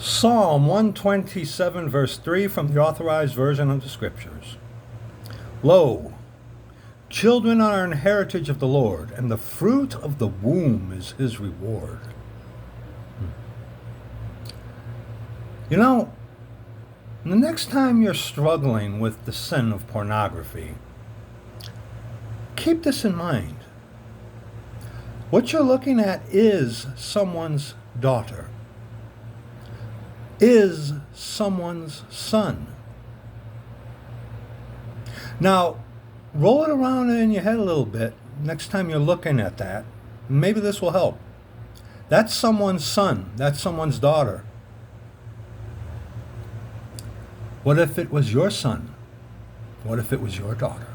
Psalm 127, verse 3 from the Authorized Version of the Scriptures. Lo, children are an heritage of the Lord, and the fruit of the womb is his reward. You know, the next time you're struggling with the sin of pornography, keep this in mind. What you're looking at is someone's daughter, is someone's son. Now, roll it around in your head a little bit next time you're looking at that. Maybe this will help. That's someone's son. That's someone's daughter. What if it was your son? What if it was your daughter?